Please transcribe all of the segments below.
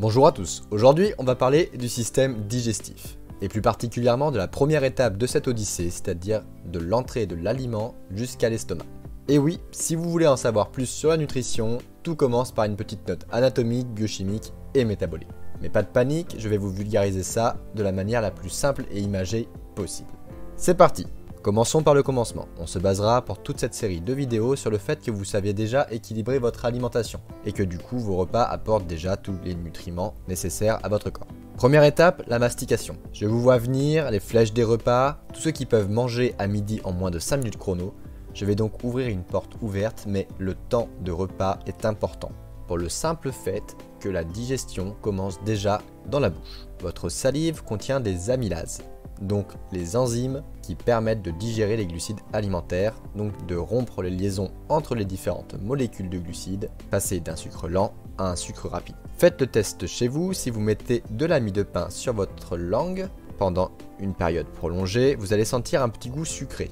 Bonjour à tous, aujourd'hui on va parler du système digestif, et plus particulièrement de la première étape de cette odyssée, c'est-à-dire de l'entrée de l'aliment jusqu'à l'estomac. Et oui, si vous voulez en savoir plus sur la nutrition, tout commence par une petite note anatomique, biochimique et métabolique. Mais pas de panique, je vais vous vulgariser ça de la manière la plus simple et imagée possible. C'est parti! Commençons par le commencement. On se basera pour toute cette série de vidéos sur le fait que vous saviez déjà équilibrer votre alimentation et que du coup vos repas apportent déjà tous les nutriments nécessaires à votre corps. Première étape, la mastication. Je vous vois venir, les flèches des repas, tous ceux qui peuvent manger à midi en moins de 5 minutes chrono. Je vais donc ouvrir une porte ouverte, mais le temps de repas est important. Pour le simple fait que la digestion commence déjà dans la bouche. Votre salive contient des amylases, donc les enzymes qui permettent de digérer les glucides alimentaires, donc de rompre les liaisons entre les différentes molécules de glucides, passer d'un sucre lent à un sucre rapide. Faites le test chez vous, si vous mettez de la mie de pain sur votre langue pendant une période prolongée, vous allez sentir un petit goût sucré.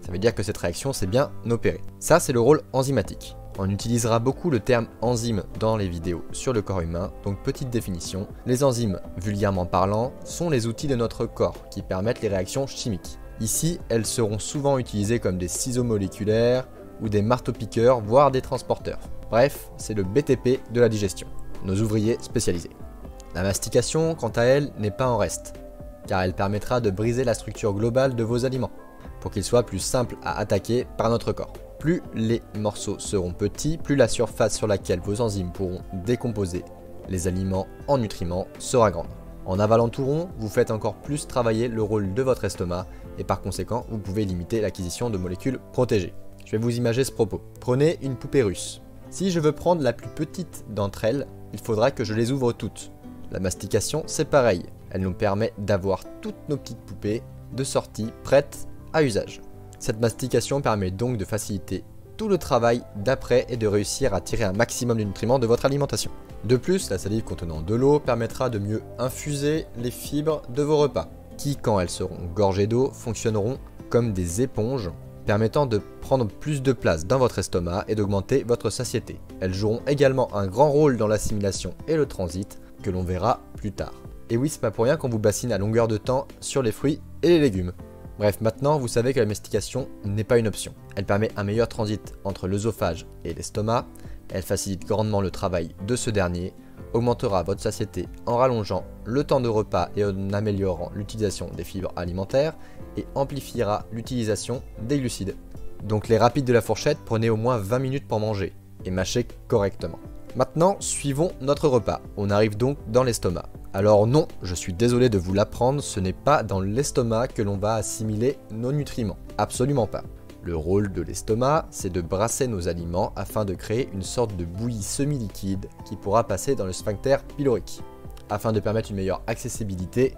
Ça veut dire que cette réaction s'est bien opérée. Ça, c'est le rôle enzymatique. On utilisera beaucoup le terme enzyme dans les vidéos sur le corps humain, donc petite définition, les enzymes, vulgairement parlant, sont les outils de notre corps qui permettent les réactions chimiques. Ici, elles seront souvent utilisées comme des ciseaux moléculaires ou des marteaux-piqueurs, voire des transporteurs. Bref, c'est le BTP de la digestion, nos ouvriers spécialisés. La mastication, quant à elle, n'est pas en reste, car elle permettra de briser la structure globale de vos aliments, pour qu'ils soient plus simples à attaquer par notre corps. Plus les morceaux seront petits, plus la surface sur laquelle vos enzymes pourront décomposer les aliments en nutriments sera grande. En avalant tout rond, vous faites encore plus travailler le rôle de votre estomac et par conséquent, vous pouvez limiter l'acquisition de molécules protégées. Je vais vous imager ce propos. Prenez une poupée russe. Si je veux prendre la plus petite d'entre elles, il faudra que je les ouvre toutes. La mastication, c'est pareil. Elle nous permet d'avoir toutes nos petites poupées de sortie prêtes à usage. Cette mastication permet donc de faciliter tout le travail d'après et de réussir à tirer un maximum de nutriments de votre alimentation. De plus, la salive contenant de l'eau permettra de mieux infuser les fibres de vos repas, qui, quand elles seront gorgées d'eau, fonctionneront comme des éponges, permettant de prendre plus de place dans votre estomac et d'augmenter votre satiété. Elles joueront également un grand rôle dans l'assimilation et le transit, que l'on verra plus tard. Et oui, c'est pas pour rien qu'on vous bassine à longueur de temps sur les fruits et les légumes. Bref, maintenant vous savez que la mastication n'est pas une option. Elle permet un meilleur transit entre l'œsophage et l'estomac, elle facilite grandement le travail de ce dernier, augmentera votre satiété en rallongeant le temps de repas et en améliorant l'utilisation des fibres alimentaires et amplifiera l'utilisation des glucides. Donc les rapides de la fourchette, prenez au moins 20 minutes pour manger et mâchez correctement. Maintenant, suivons notre repas. On arrive donc dans l'estomac. Alors non, je suis désolé de vous l'apprendre, ce n'est pas dans l'estomac que l'on va assimiler nos nutriments. Absolument pas. Le rôle de l'estomac, c'est de brasser nos aliments afin de créer une sorte de bouillie semi-liquide qui pourra passer dans le sphincter pylorique, afin de permettre une meilleure accessibilité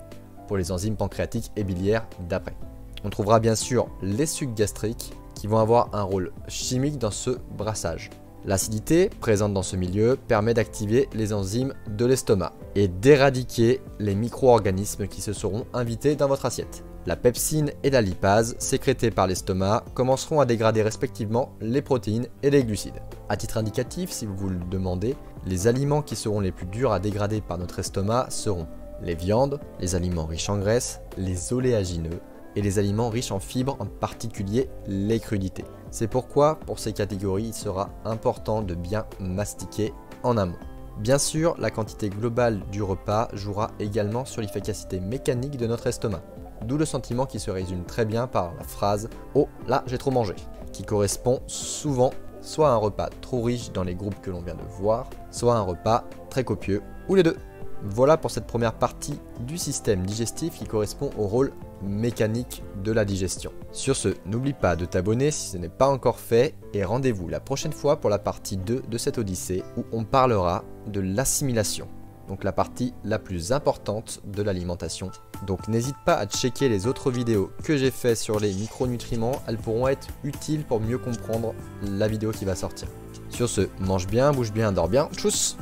pour les enzymes pancréatiques et biliaires d'après. On trouvera bien sûr les sucs gastriques qui vont avoir un rôle chimique dans ce brassage. L'acidité présente dans ce milieu permet d'activer les enzymes de l'estomac et d'éradiquer les micro-organismes qui se seront invités dans votre assiette. La pepsine et la lipase, sécrétées par l'estomac, commenceront à dégrader respectivement les protéines et les glucides. À titre indicatif, si vous vous le demandez, les aliments qui seront les plus durs à dégrader par notre estomac seront les viandes, les aliments riches en graisse, les oléagineux et les aliments riches en fibres, en particulier les crudités. C'est pourquoi, pour ces catégories, il sera important de bien mastiquer en amont. Bien sûr, la quantité globale du repas jouera également sur l'efficacité mécanique de notre estomac. D'où le sentiment qui se résume très bien par la phrase « Oh, là, j'ai trop mangé », qui correspond souvent soit à un repas trop riche dans les groupes que l'on vient de voir, soit à un repas très copieux, ou les deux. Voilà pour cette première partie du système digestif qui correspond au rôle mécanique de la digestion. Sur ce, n'oublie pas de t'abonner si ce n'est pas encore fait et rendez-vous la prochaine fois pour la partie 2 de cette odyssée où on parlera de l'assimilation, donc la partie la plus importante de l'alimentation. Donc n'hésite pas à checker les autres vidéos que j'ai fait sur les micronutriments, elles pourront être utiles pour mieux comprendre la vidéo qui va sortir. Sur ce, mange bien, bouge bien, dors bien, tchuss!